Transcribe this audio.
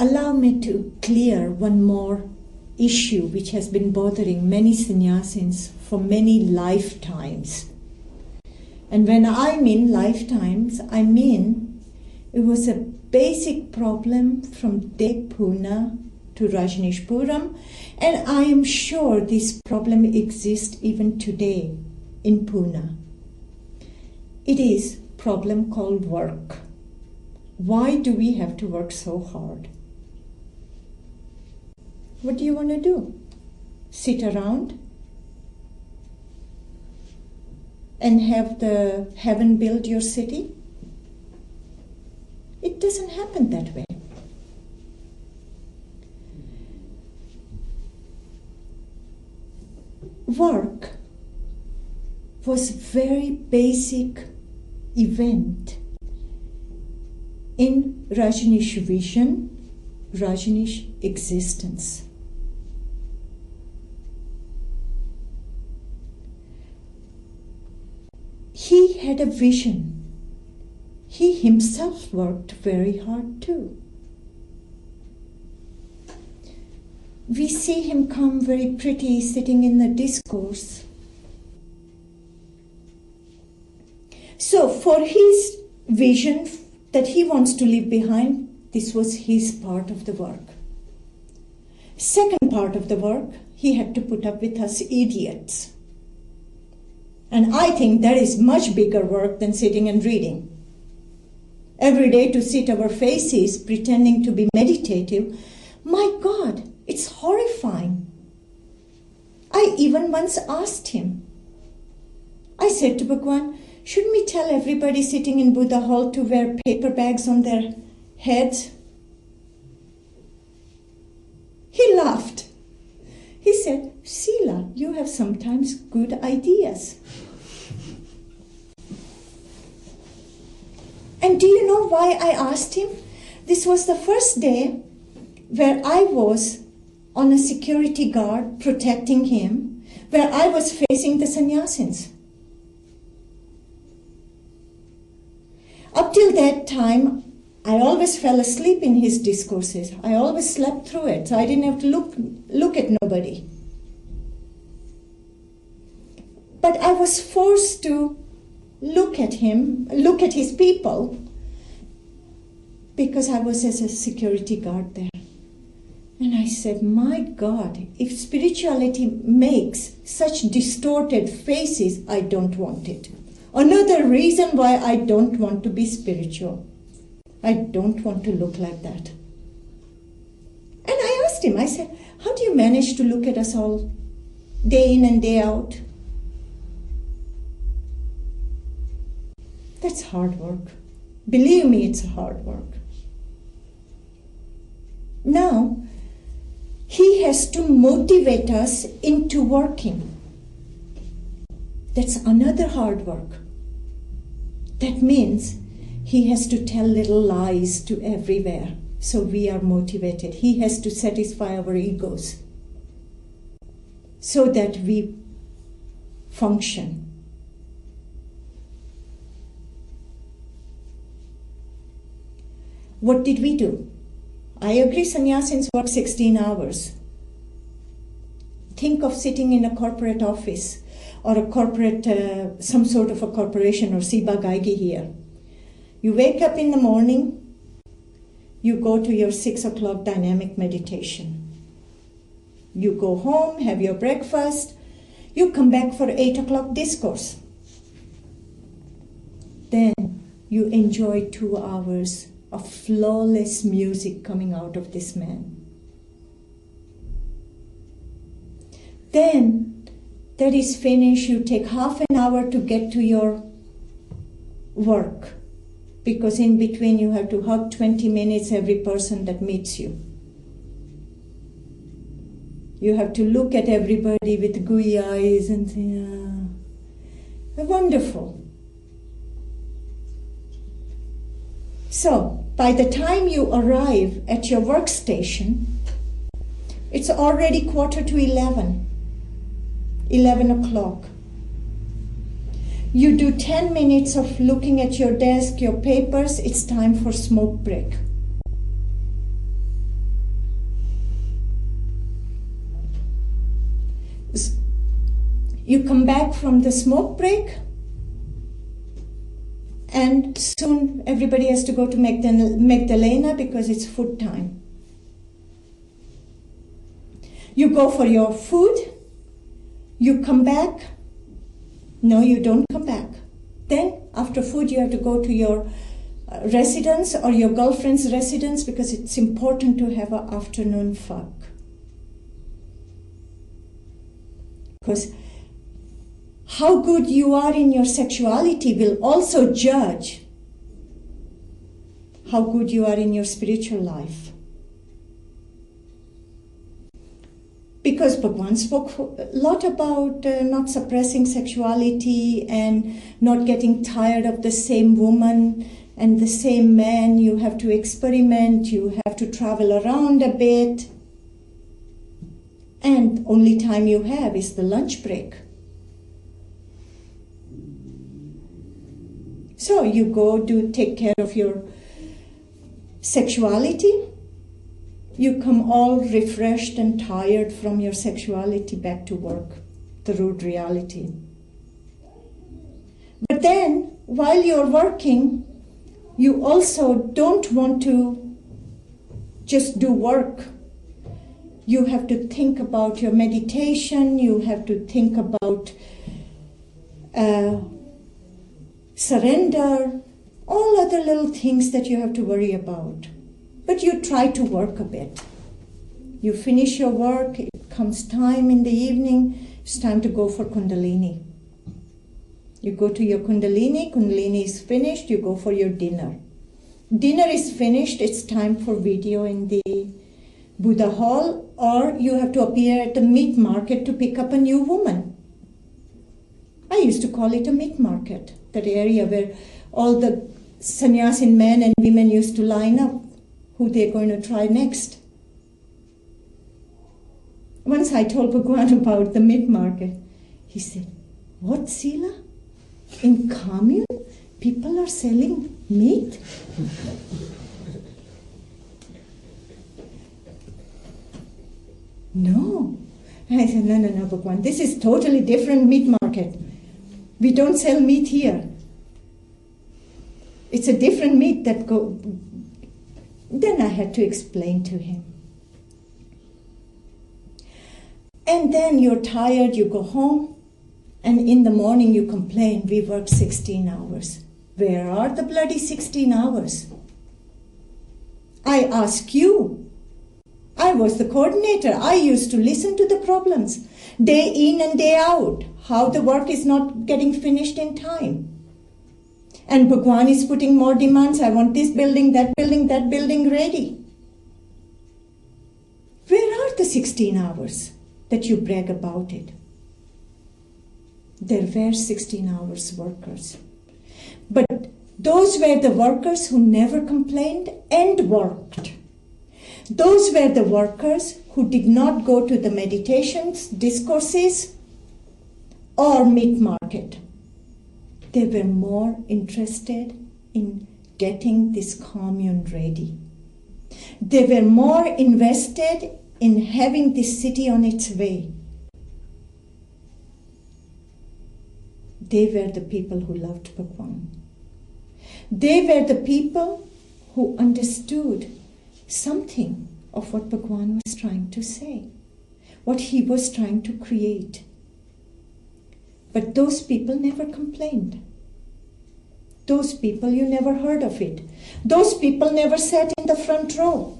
allow me to clear one more issue which has been bothering many sannyasins for many lifetimes. And when I mean lifetimes, I mean it was a basic problem from De Pune to Rajneeshpuram, and I am sure this problem exists even today in Pune. It is a problem called work. Why do we have to work so hard? What do you want to do? Sit around and have the heaven build your city? It doesn't happen that way. Work was a very basic event in Rajneesh vision, Rajneesh existence. He had a vision. He himself worked very hard too. We see him come very pretty sitting in the discourse. So for his vision that he wants to leave behind, this was his part of the work. Second part of the work, he had to put up with us idiots. And I think that is much bigger work than sitting and reading. Every day to sit our faces pretending to be meditative, my God, it's horrifying. I even once asked him. I said to Bhagwan, shouldn't we tell everybody sitting in Buddha Hall to wear paper bags on their heads? He laughed. He said, Sheela, you have sometimes good ideas. And do you know why I asked him? This was the first day where I was on a security guard protecting him, where I was facing the sannyasins. Up till that time, I always fell asleep in his discourses. I always slept through it, so I didn't have to look at nobody. But I was forced to look at him, look at his people, because I was as a security guard there. And I said, my God, if spirituality makes such distorted faces, I don't want it. Another reason why I don't want to be spiritual. I don't want to look like that. And I asked him, I said, how do you manage to look at us all day in and day out? That's hard work. Believe me, it's hard work. Now, he has to motivate us into working. That's another hard work. That means he has to tell little lies to everywhere, so we are motivated. He has to satisfy our egos so that we function. What did we do? I agree, sannyasins work 16 hours. Think of sitting in a corporate office or a corporate, some sort of a corporation or Siba Gaigi here. You wake up in the morning, you go to your 6 o'clock dynamic meditation. You go home, have your breakfast, you come back for 8 o'clock discourse. Then you enjoy 2 hours of flawless music coming out of this man. Then that is finished, you take half an hour to get to your work, because in between you have to hug 20 minutes every person that meets you. You have to look at everybody with gooey eyes and say, wonderful. So, by the time you arrive at your workstation, it's already 11:15, 11 o'clock. You do 10 minutes of looking at your desk, your papers, it's time for smoke break. You come back from the smoke break, and soon everybody has to go to Magdalena because it's food time. You go for your food, you come back. No, you don't come back. Then, after food, you have to go to your residence or your girlfriend's residence because it's important to have an afternoon fuck. Because how good you are in your sexuality will also judge how good you are in your spiritual life. Because Bhagwan spoke a lot about not suppressing sexuality and not getting tired of the same woman and the same man. You have to experiment, you have to travel around a bit. And only time you have is the lunch break. So you go take care of your sexuality. You come all refreshed and tired from your sexuality back to work, the rude reality. But then, while you're working, you also don't want to just do work. You have to think about your meditation, you have to think about surrender, all other little things that you have to worry about. But you try to work a bit. You finish your work, it comes time in the evening, it's time to go for Kundalini. You go to your Kundalini is finished, you go for your dinner. Dinner is finished, it's time for video in the Buddha hall, or you have to appear at the meat market to pick up a new woman. I used to call it a meat market, that area where all the sannyasin men and women used to line up, who they're going to try next. Once I told Bhagwan about the meat market. He said, "What, Sheela? In commune, people are selling meat?" No. I said, no, Bhagwan, this is totally different meat market. We don't sell meat here. It's a different meat that go. Then I had to explain to him. And then you're tired, you go home, and in the morning you complain, we worked 16 hours. Where are the bloody 16 hours? I ask you. I was the coordinator. I used to listen to the problems, day in and day out, how the work is not getting finished in time. And Bhagwan is putting more demands. I want this building, that building ready. Where are the 16 hours that you brag about it? There were 16 hours workers. But those were the workers who never complained and worked. Those were the workers who did not go to the meditations, discourses, or meat market. They were more interested in getting this commune ready. They were more invested in having this city on its way. They were the people who loved Bhagwan. They were the people who understood something of what Bhagwan was trying to say, what he was trying to create. But those people never complained. Those people, you never heard of it. Those people never sat in the front row.